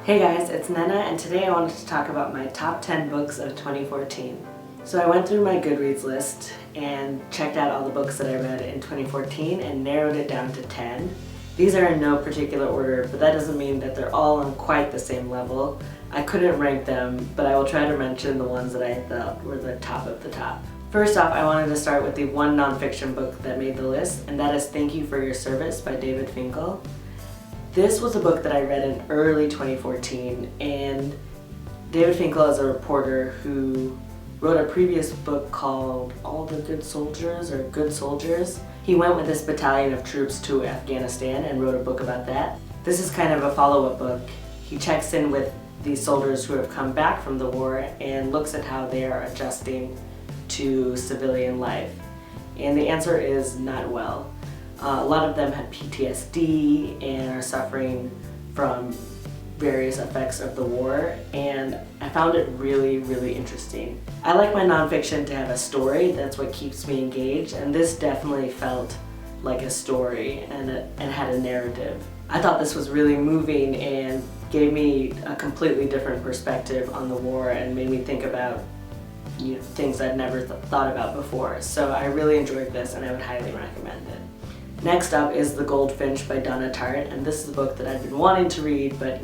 Hey guys, it's Nana, and today I wanted to talk about my top 10 books of 2014. So I went through my Goodreads list and checked out all the books that I read in 2014 and narrowed it down to 10. These are in no particular order, but that doesn't mean that they're all on quite the same level. I couldn't rank them, but I will try to mention the ones that I thought were the top of the top. First off, I wanted to start with the one nonfiction book that made the list, and that is Thank You for Your Service by David Finkel. This was a book that I read in early 2014, and David Finkel is a reporter who wrote a previous book called All the Good Soldiers or Good Soldiers. He went with this battalion of troops to Afghanistan and wrote a book about that. This is kind of a follow-up book. He checks in with these soldiers who have come back from the war and looks at how they are adjusting to civilian life. And the answer is not well. A lot of them had PTSD and are suffering from various effects of the war, and I found it really, really interesting. I like my nonfiction to have a story. That's what keeps me engaged, and this definitely felt like a story and had a narrative. I thought this was really moving and gave me a completely different perspective on the war and made me think about things I'd never thought about before. So I really enjoyed this and I would highly recommend it. Next up is The Goldfinch by Donna Tartt, and this is a book that I've been wanting to read, but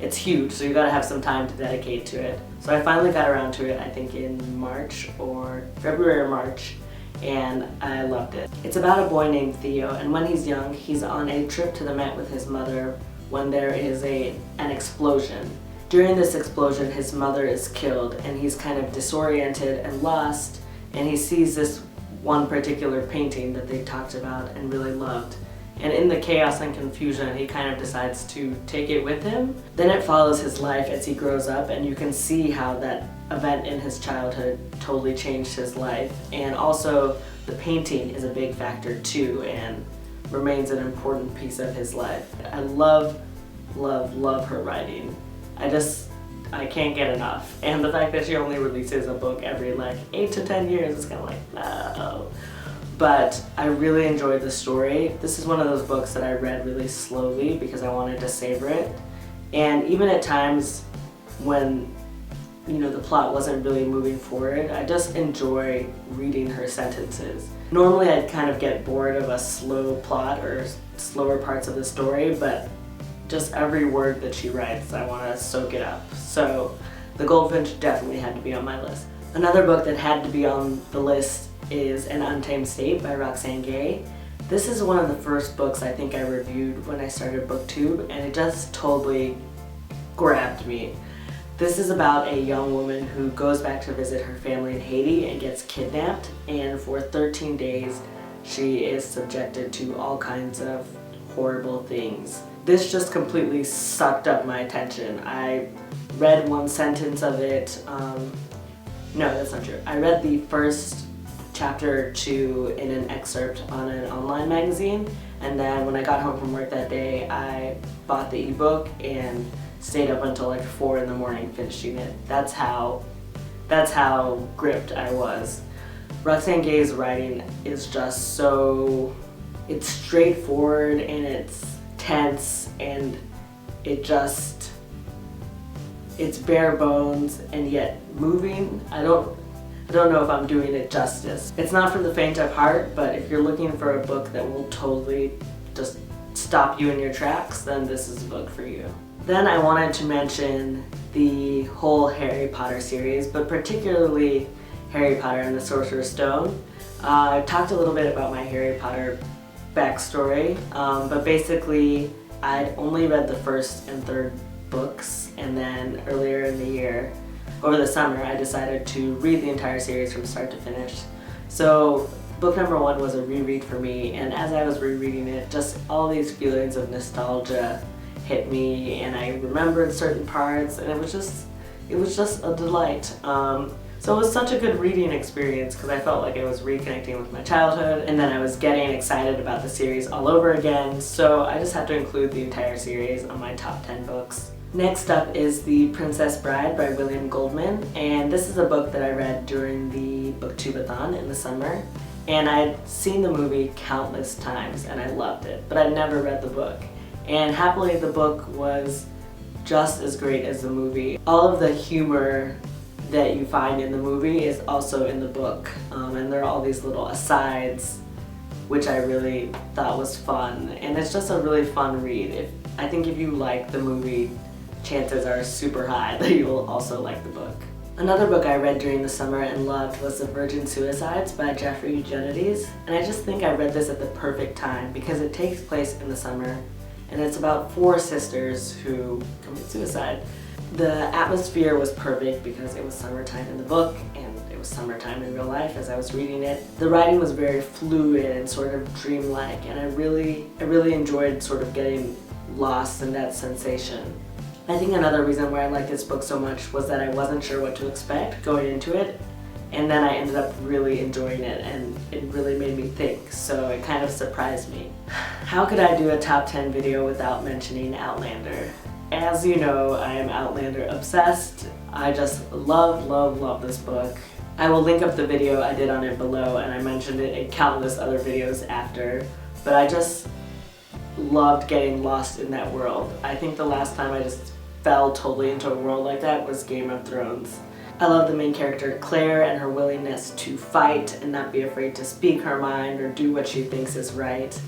it's huge, so you gotta have some time to dedicate to it. So I finally got around to it, I think in February or March, and I loved it. It's about a boy named Theo, and when he's young, he's on a trip to the Met with his mother when there is an explosion. During this explosion, his mother is killed, and he's kind of disoriented and lost, and he sees this one particular painting that they talked about and really loved. And in the chaos and confusion, he kind of decides to take it with him. Then it follows his life as he grows up, and you can see how that event in his childhood totally changed his life. And also, the painting is a big factor too, and remains an important piece of his life. I love, love, love her writing. I can't get enough. And the fact that she only releases a book every 8 to 10 years is kind of no. But I really enjoyed the story. This is one of those books that I read really slowly because I wanted to savor it. And even at times when the plot wasn't really moving forward, I just enjoy reading her sentences. Normally I'd kind of get bored of a slow plot or slower parts of the story, but just every word that she writes, I want to soak it up. So The Goldfinch definitely had to be on my list. Another book that had to be on the list is An Untamed Save by Roxane. This is one of the first books I think I reviewed when I started BookTube, and it just totally grabbed me. This is about a young woman who goes back to visit her family in Haiti and gets kidnapped, and for 13 days she is subjected to all kinds of horrible things. This just completely sucked up my attention. I read one sentence of it. No, that's not true. I read the first chapter or two in an excerpt on an online magazine, and then when I got home from work that day, I bought the ebook and stayed up until 4 in the morning finishing it. That's how gripped I was. Roxane Gay's writing is just it's straightforward and it's tense, and it's bare bones and yet moving. I don't know if I'm doing it justice. It's not for the faint of heart, but if you're looking for a book that will totally just stop you in your tracks, then this is a book for you. Then I wanted to mention the whole Harry Potter series, but particularly Harry Potter and the Sorcerer's Stone. I talked a little bit about my Harry Potter backstory, but basically I'd only read the first and third books, and then earlier in the year, over the summer, I decided to read the entire series from start to finish. So book number 1 was a reread for me, and as I was rereading it, just all these feelings of nostalgia hit me, and I remembered certain parts, and it was just a delight. So it was such a good reading experience because I felt like I was reconnecting with my childhood, and then I was getting excited about the series all over again, so I just had to include the entire series on my top 10 books. Next up is The Princess Bride by William Goldman, and this is a book that I read during the BookTube-a-thon in the summer, and I'd seen the movie countless times and I loved it, but I'd never read the book. And happily the book was just as great as the movie. All of the humor that you find in the movie is also in the book, and there are all these little asides which I really thought was fun, and it's just a really fun read. I think if you like the movie, chances are super high that you will also like the book. Another book I read during the summer and loved was The Virgin Suicides by Eugenides, and I just think I read this at the perfect time because it takes place in the summer and it's about 4 sisters who commit suicide. The atmosphere was perfect because it was summertime in the book and it was summertime in real life as I was reading it. The writing was very fluid and sort of dreamlike, and I really enjoyed sort of getting lost in that sensation. I think another reason why I liked this book so much was that I wasn't sure what to expect going into it, and then I ended up really enjoying it, and it really made me think, so it kind of surprised me. How could I do a top 10 video without mentioning Outlander? As you know, I am Outlander obsessed. I just love this book. I will link up the video I did on it below, and I mentioned it in countless other videos after, but I just loved getting lost in that world. I think the last time I just fell totally into a world like that was Game of Thrones. I love the main character Claire and her willingness to fight and not be afraid to speak her mind or do what she thinks is right.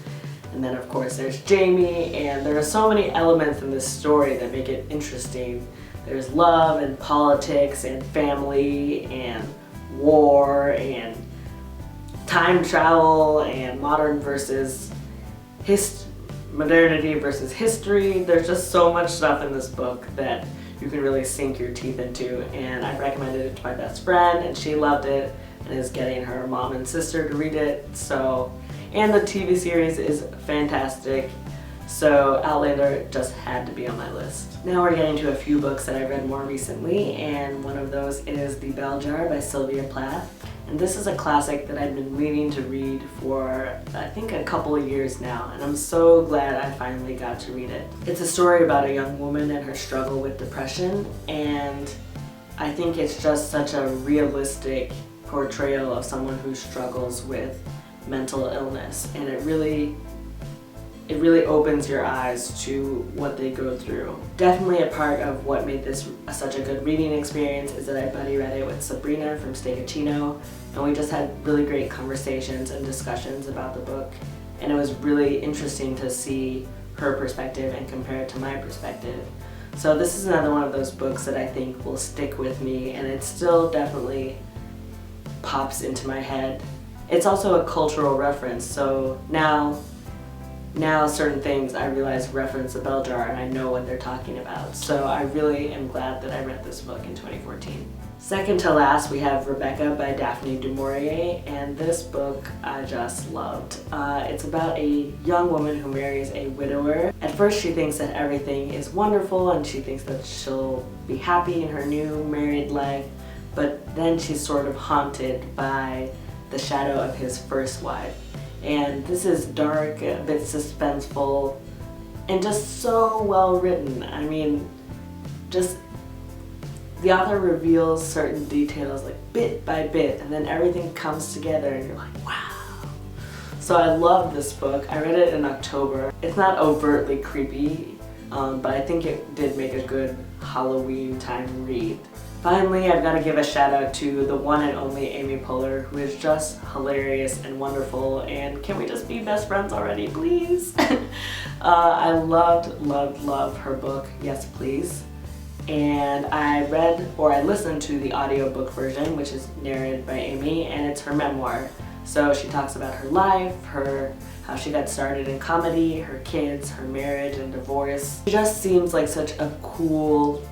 And then of course there's Jamie, and there are so many elements in this story that make it interesting. There's love and politics and family and war and time travel and modernity versus history. There's just so much stuff in this book that you can really sink your teeth into, and I recommended it to my best friend and she loved it and is getting her mom and sister to read it. And the TV series is fantastic, so Outlander just had to be on my list. Now we're getting to a few books that I read more recently, and one of those is The Bell Jar by Sylvia Plath. And this is a classic that I've been meaning to read for, I think, a couple of years now, and I'm so glad I finally got to read it. It's a story about a young woman and her struggle with depression, and I think it's just such a realistic portrayal of someone who struggles with mental illness, and it really opens your eyes to what they go through. Definitely a part of what made this such a good reading experience is that I buddy read it with Sabrina from Stay Cucino, and we just had really great conversations and discussions about the book, and it was really interesting to see her perspective and compare it to my perspective. So this is another one of those books that I think will stick with me, and it still definitely pops into my head. It's also a cultural reference, so now certain things I realize reference the bell jar and I know what they're talking about. So I really am glad that I read this book in 2014. Second to last, we have Rebecca by Daphne du Maurier, and this book I just loved. It's about a young woman who marries a widower. At first she thinks that everything is wonderful and she thinks that she'll be happy in her new married life, but then she's sort of haunted by the shadow of his first wife. And this is dark, a bit suspenseful, and just so well written. I mean, just the author reveals certain details like bit by bit, and then everything comes together and you're like, wow. So I love this book. I read it in October. It's not overtly creepy, but I think it did make a good Halloween time read. Finally, I've got to give a shout out to the one and only Amy Poehler, who is just hilarious and wonderful, and can we just be best friends already, please? I loved her book, Yes Please. And I listened to the audiobook version, which is narrated by Amy, and it's her memoir. So she talks about her life, how she got started in comedy, her kids, her marriage and divorce. She just seems like such a cool,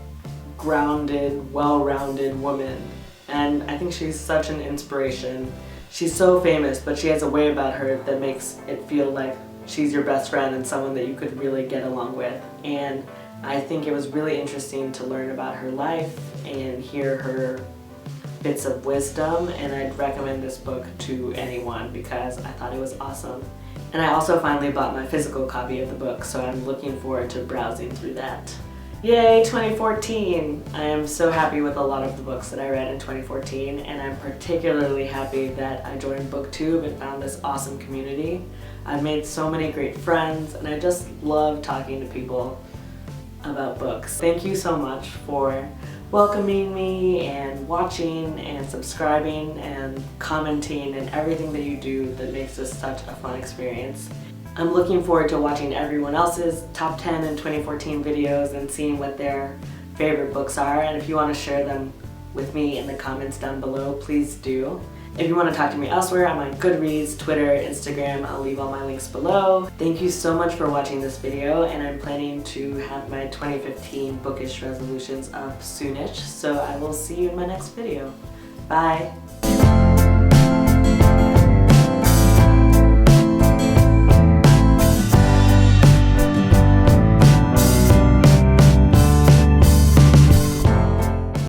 grounded, well-rounded woman, and I think she's such an inspiration. She's so famous, but she has a way about her that makes it feel like she's your best friend and someone that you could really get along with. And I think it was really interesting to learn about her life and hear her bits of wisdom, and I'd recommend this book to anyone because I thought it was awesome. And I also finally bought my physical copy of the book, so I'm looking forward to browsing through that. Yay, 2014! I am so happy with a lot of the books that I read in 2014, and I'm particularly happy that I joined BookTube and found this awesome community. I've made so many great friends, and I just love talking to people about books. Thank you so much for welcoming me and watching and subscribing and commenting and everything that you do that makes this such a fun experience. I'm looking forward to watching everyone else's top 10 and 2014 videos and seeing what their favorite books are, and if you want to share them with me in the comments down below, please do. If you want to talk to me elsewhere, I'm on Goodreads, Twitter, Instagram. I'll leave all my links below. Thank you so much for watching this video, and I'm planning to have my 2015 bookish resolutions up soonish, so I will see you in my next video. Bye!